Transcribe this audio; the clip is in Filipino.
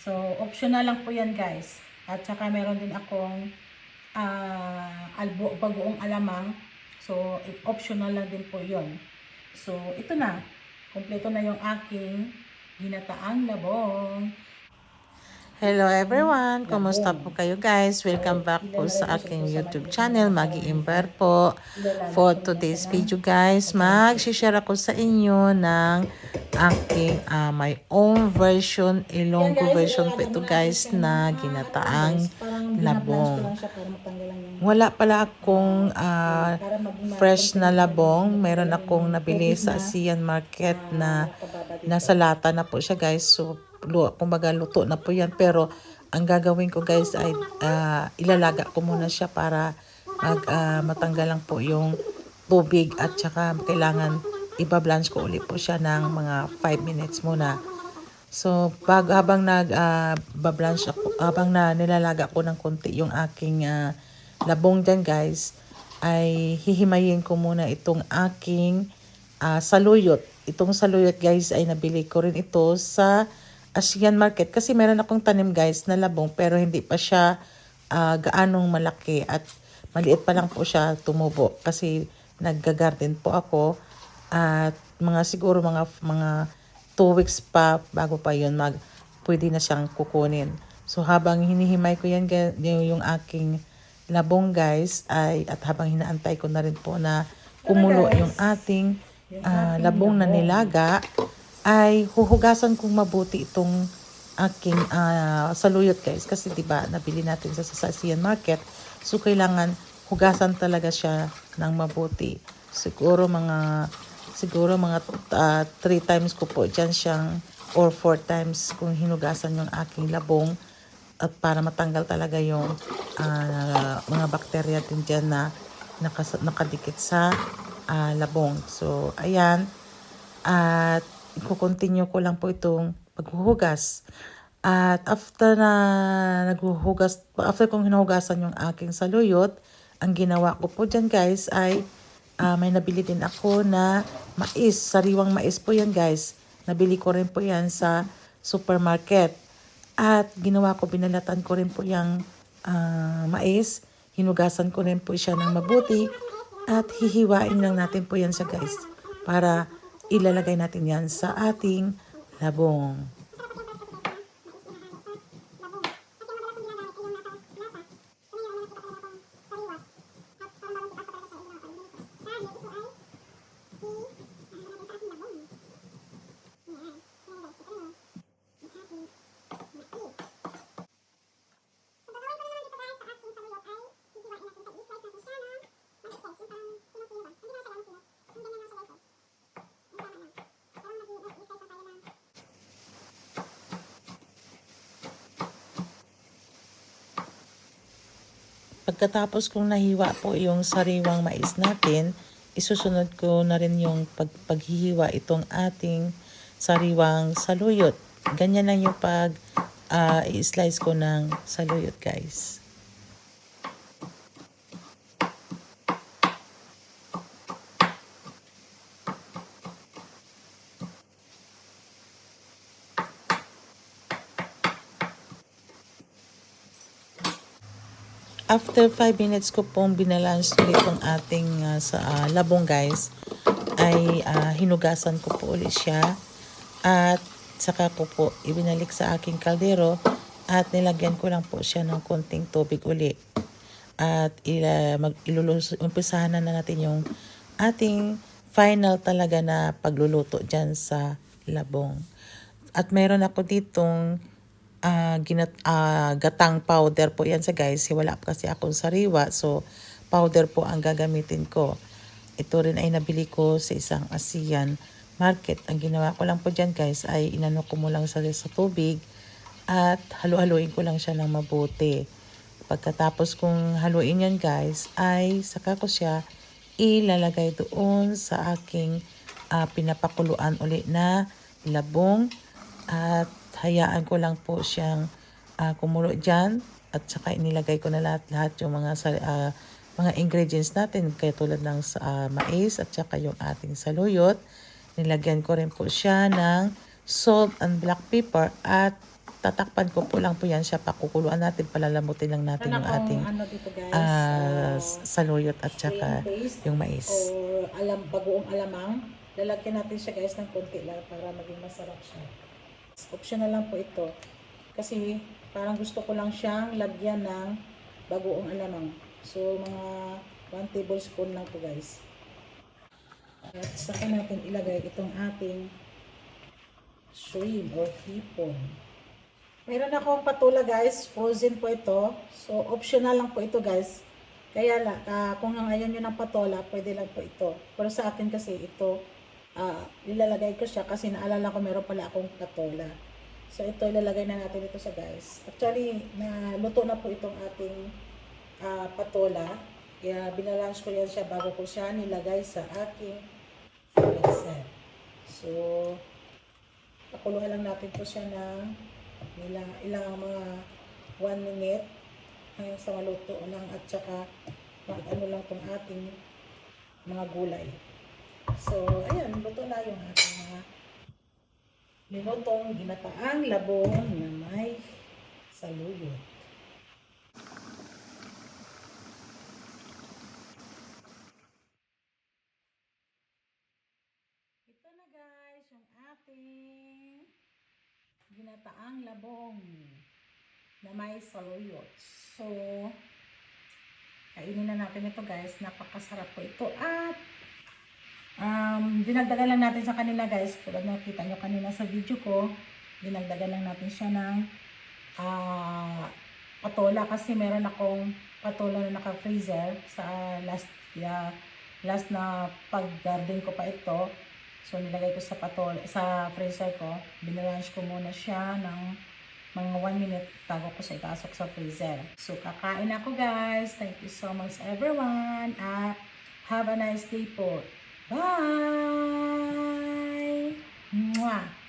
So, optional lang po yan guys. At saka meron din akong bagoong alamang. So, optional lang din po yon. So, ito na. Kompleto na yung aking ginataang labong. Hello everyone! Kumusta po kayo guys? Welcome back po sa aking YouTube channel, Maggie Imber po. For today's video guys, mag-share ako sa inyo ng aking my own version, Ilonggo version po ito guys na ginataang labong. Wala pala akong fresh na labong. Meron akong nabili sa Asian Market na nasa lata na po siya guys. So, kumbaga luto na po yan, pero ang gagawin ko guys ay ilalaga ko muna siya para matanggal lang po yung tubig at saka kailangan iba-blanch ko ulit po siya ng mga 5 minutes muna. So habang nag-blanch ako, habang nilalaga ko ng konti yung aking labong dyan guys, ay hihimayin ko muna itong aking saluyot. Itong saluyot guys ay nabili ko rin ito sa Asian Market kasi meron akong tanim guys na labong pero hindi pa siya gaanong malaki at maliit pa lang po siya tumubo kasi nagga-garden po ako at siguro mga 2 weeks pa bago pa yun pwede na siyang kukunin. So habang hinihimay ko yan yung aking labong guys at habang hinaantay ko na rin po na kumulo yung ating labong na nilaga, ay huhugasan kong mabuti itong aking saluyot guys kasi 'di ba nabili natin sa Asian Market, so kailangan hugasan talaga siya ng mabuti. Siguro mga 3 times ko po diyan siyang or 4 times kung hinugasan yung aking labong at para matanggal talaga yung mga bakterya din diyan na nakadikit sa labong. So ayan, at i-continue ko lang po itong paghuhugas. At after kong hinuhugasan yung aking saluyot, ang ginawa ko po dyan guys ay may nabili din ako na mais, sariwang mais po yan guys. Nabili ko rin po yan sa supermarket. At ginawa ko, binalatan ko rin po yung mais. Hinugasan ko rin po siya ng mabuti. At hihiwain lang natin po yan sa guys para ilalagay natin yan sa ating labong. Pagkatapos kong nahiwa po yung sariwang mais natin, isusunod ko na rin yung paghihiwa itong ating sariwang saluyot. Ganyan lang yung i-slice ko ng saluyot guys. After 5 minutes ko pong binalance ulit itong ating labong guys, ay hinugasan ko po ulit siya at saka ko po ibinalik sa aking kaldero at nilagyan ko lang po siya ng konting tubig ulit. At umpisahan na natin yung ating final talaga na pagluluto dyan sa labong. At meron ako ditong gatang powder po yan sa guys. Wala kasi akong sariwa, so powder po ang gagamitin ko. Ito rin ay nabili ko sa isang Asian Market. Ang ginawa ko lang po dyan guys ay inano ko mo lang sa tubig at halu-haluin ko lang siya ng mabuti. Pagkatapos kong haluin yan guys ay saka ko siya ilalagay doon sa aking pinapakuluan ulit na labong at hayaan ko lang po siyang kumulo dyan at saka inilagay ko na lahat yung mga ingredients natin kaya tulad ng mais at saka yung ating saluyot. Nilagyan ko rin po siya ng salt and black pepper at tatakpan ko po lang po yan siya, pakukuluan natin, palalamutin lang natin yung ating ano dito guys, saluyot at saka paste yung mais. or bagoong alamang. Lalagyan natin siya guys ng konti lang para maging masarap siya. Optional lang po ito. Kasi parang gusto ko lang siyang lagyan ng bagoong alamang. So mga 1 tablespoon lang po guys. At saka natin ilagay itong ating shrimp or hipon. Meron akong patula guys, frozen po ito. So optional lang po ito guys. Kaya kung ayaw nyo ng patola, pwede lang po ito. Pero sa akin kasi ito, ilalagay ko siya kasi naalala ko meron pala akong patola. So ito ilalagay na natin ito sa guys. Actually, naluto na po itong ating patola. Kaya binalance ko yan siya bago ko siya nilagay sa aking freezer. So, pakuluhan lang natin po siya ng ilang mga 1 minute hanggang sa maluto lang at saka ano lang itong ating mga gulay. So, ayan, luto na yung ating mga linutong ginataang labong na may saluyot. Ito na guys, yung ating ginataang labong na may saluyot. So, kainin na natin ito guys. Napakasarap po ito. At dinagdagan lang natin sa kanila guys. Tulad na nakita nyo kanina sa video ko, dinagdagan lang natin siya ng patola. Kasi meron akong patola na naka-freezer sa last na pag-garden ko pa ito. So, nilagay ko sa freezer ko. Binarrange ko muna siya ng mga 1 minute bago ko siya ipasok sa freezer. So, kakain ako guys. Thank you so much everyone. At have a nice day po. Bye! Mwah!